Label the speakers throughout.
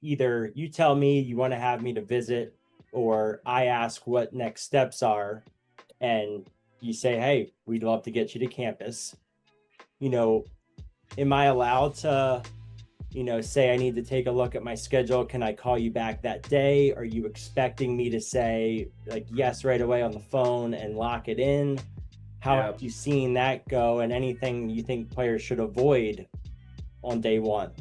Speaker 1: either you tell me you want to have me to visit, or I ask what next steps are, and you say, hey, we'd love to get you to campus. You know, am I allowed to, say I need to take a look at my schedule? Can I call you back that day? Are you expecting me to say like yes right away on the phone and lock it in? How
Speaker 2: Yeah.
Speaker 1: have you seen that go, and anything you think players should avoid on day one?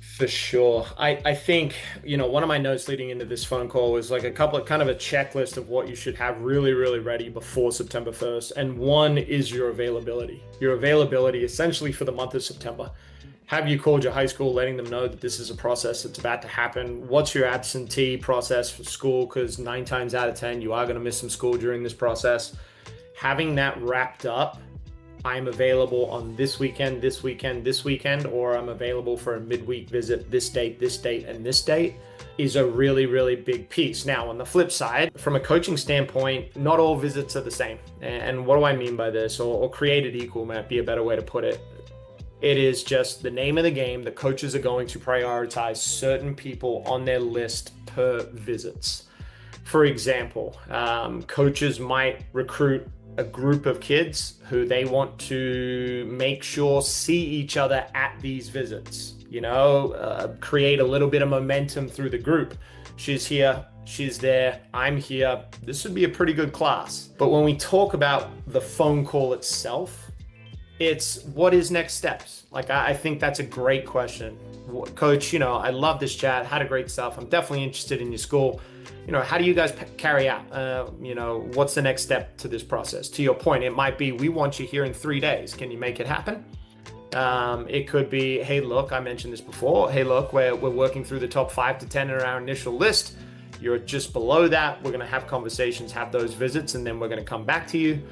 Speaker 2: For sure. I think, one of my notes leading into this phone call was like a couple of kind of a checklist of what you should have really, really ready before September 1st. And one is your availability. Your availability essentially for the month of September. Have you called your high school letting them know that this is a process that's about to happen? What's your absentee process for school? Because nine times out of 10, you are going to miss some school during this process. Having that wrapped up, I'm available on this weekend, this weekend, this weekend, or I'm available for a midweek visit this date, and this date is a really, really big piece. Now, on the flip side, from a coaching standpoint, not all visits are the same. And what do I mean by this? Or created equal might be a better way to put it. It is just the name of the game. The coaches are going to prioritize certain people on their list per visits. For example, coaches might recruit a group of kids who they want to make sure see each other at these visits, create a little bit of momentum through the group. She's here, she's there, I'm here. This would be a pretty good class. But when we talk about the phone call itself, it's what is next steps? Like, I think that's a great question. Coach, I love this chat, had a great stuff. I'm definitely interested in your school. How do you guys carry out? What's the next step to this process? To your point, it might be, we want you here in 3 days. Can you make it happen? It could be, hey, look, I mentioned this before. Hey, look, we're working through the top 5 to 10 in our initial list. You're just below that. We're going to have conversations, have those visits, and then we're going to come back to you.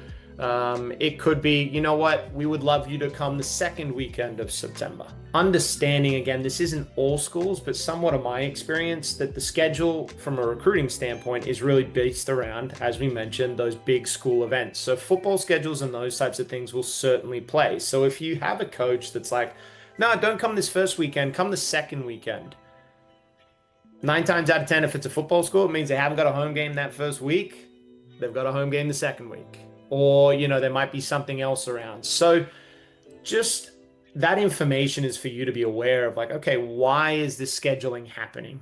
Speaker 2: It could be, you know what, we would love you to come the second weekend of September. Understanding, again, this isn't all schools, but somewhat of my experience, that the schedule from a recruiting standpoint is really based around, as we mentioned, those big school events. So football schedules and those types of things will certainly play. So if you have a coach that's like, no, don't come this first weekend, come the second weekend. 9 times out of 10, if it's a football school, it means they haven't got a home game that first week. They've got a home game the second week. Or, there might be something else around. So just that information is for you to be aware of, like, okay, why is this scheduling happening?